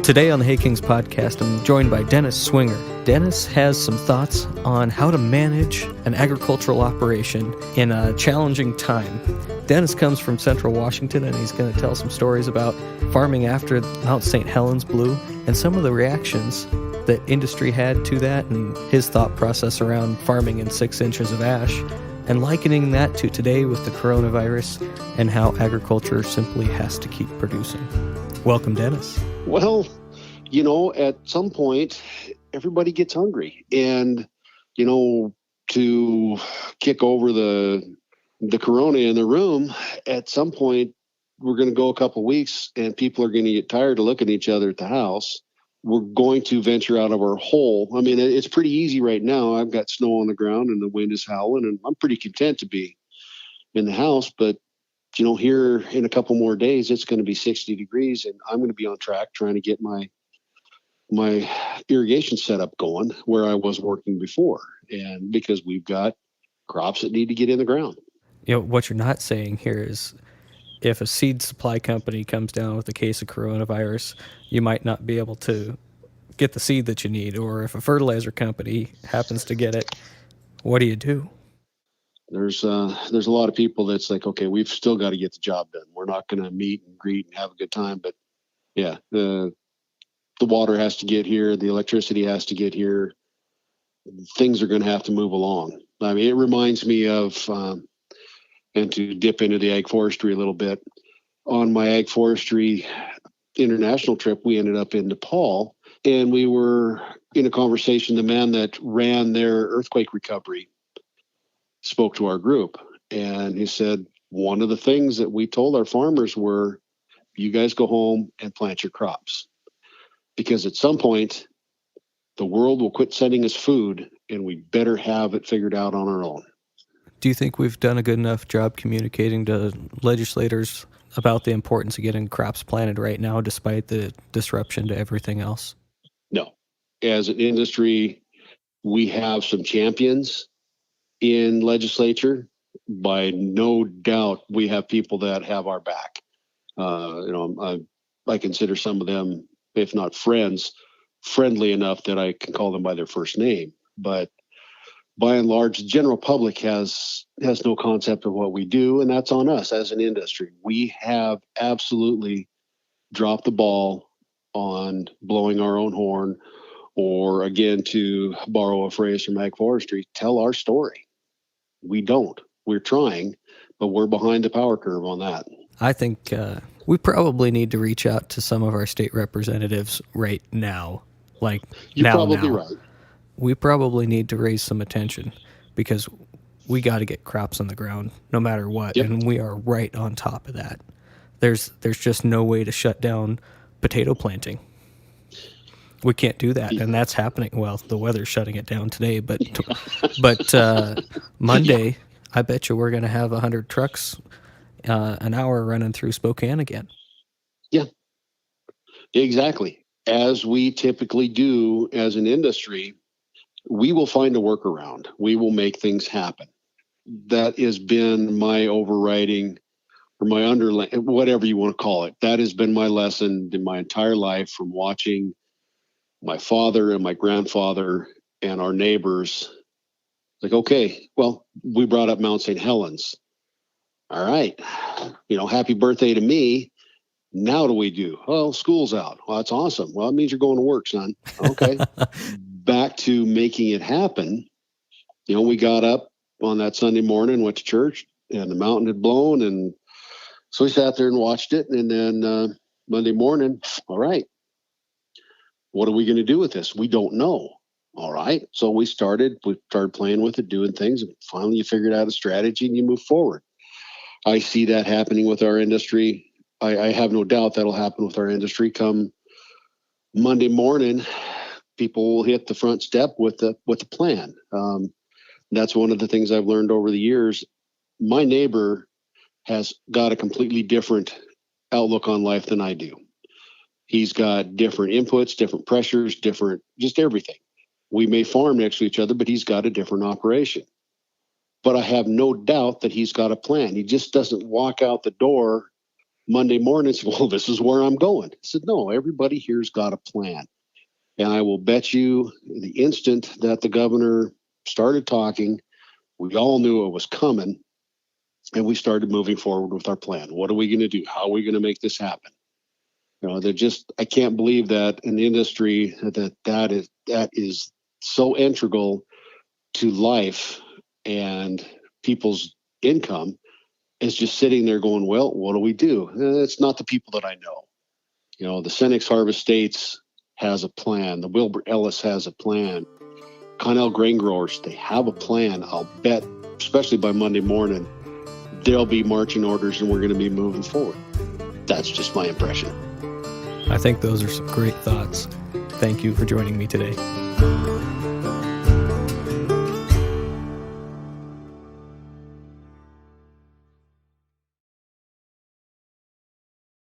Today on the Hey Kings podcast, I'm joined by Dennis Swinger. Dennis has some thoughts on how to manage an agricultural operation in a challenging time. Dennis comes from Central Washington, and he's going to tell some stories about farming after Mount St. Helens blew and some of the reactions that industry had to that and his thought process around farming in 6 inches of ash and likening that to today with the coronavirus and how agriculture simply has to keep producing. Welcome, Dennis. Well, at some point, everybody gets hungry. And, to kick over the corona in the room, at some point, we're going to go a couple weeks and people are going to get tired of looking at each other at the house. We're going to venture out of our hole. I mean, it's pretty easy right now. I've got snow on the ground and the wind is howling, and I'm pretty content to be in the house. But here in a couple more days, it's going to be 60 degrees and I'm going to be on track trying to get my irrigation setup going where I was working before. And because we've got crops that need to get in the ground. What you're not saying here is if a seed supply company comes down with a case of coronavirus, you might not be able to get the seed that you need. Or if a fertilizer company happens to get it, what do you do? There's a lot of people that's like, okay, we've still got to get the job done. We're not going to meet and greet and have a good time. But yeah, the water has to get here. The electricity has to get here. Things are going to have to move along. I mean, it reminds me of, and to dip into the ag forestry a little bit, on my ag forestry international trip, we ended up in Nepal, and we were in a conversation. The man that ran their earthquake recovery spoke to our group, and he said, one of the things that we told our farmers were, you guys go home and plant your crops, because at some point the world will quit sending us food and we better have it figured out on our own. Do you think we've done a good enough job communicating to legislators about the importance of getting crops planted right now, despite the disruption to everything else? No. As an industry, we have some champions in legislature. By no doubt, we have people that have our back. I consider some of them, if not friends, friendly enough that I can call them by their first name. But by and large, the general public has no concept of what we do, and that's on us as an industry. We have absolutely dropped the ball on blowing our own horn, or again, to borrow a phrase from ag forestry, tell our story. We don't. We're trying, but we're behind the power curve on that. I think we probably need to reach out to some of our state representatives right now. You're probably right. We probably need to raise some attention because we got to get crops on the ground no matter what. Yep. And we are right on top of that. There's just no way to shut down potato planting. We can't do that, and that's happening. Well, the weather's shutting it down today, but Monday, I bet you we're going to have 100 trucks an hour running through Spokane again. Yeah, exactly. As we typically do as an industry, we will find a workaround. We will make things happen. That has been my overriding, or my underlying, whatever you want to call it. That has been my lesson in my entire life, from watching my father and my grandfather and our neighbors. Like, okay, well, we brought up Mount St. Helens. All right, happy birthday to me. Now what do we do? Well, school's out. Well, that's awesome. Well, it means you're going to work, son. Okay. Back to making it happen. We got up on that Sunday morning, went to church, and the mountain had blown. And so we sat there and watched it. And then Monday morning, all right, what are we going to do with this? We don't know. All right. So we started playing with it, doing things. And finally, you figured out a strategy and you move forward. I see that happening with our industry. I have no doubt that'll happen with our industry. Come Monday morning, people will hit the front step with the plan. That's one of the things I've learned over the years. My neighbor has got a completely different outlook on life than I do. He's got different inputs, different pressures, just everything. We may farm next to each other, but he's got a different operation. But I have no doubt that he's got a plan. He just doesn't walk out the door Monday morning, said, well, this is where I'm going. I said, no, everybody here's got a plan. And I will bet you the instant that the governor started talking, we all knew it was coming, and we started moving forward with our plan. What are we going to do? How are we going to make this happen? I can't believe that an industry that is so integral to life and people's income is just sitting there going, well, what do we do? It's not the people that I know. The Senex Harvest States has a plan. The Wilbur Ellis has a plan. Connell Grain Growers, they have a plan. I'll bet, especially by Monday morning, there'll be marching orders and we're going to be moving forward. That's just my impression. I think those are some great thoughts. Thank you for joining me today.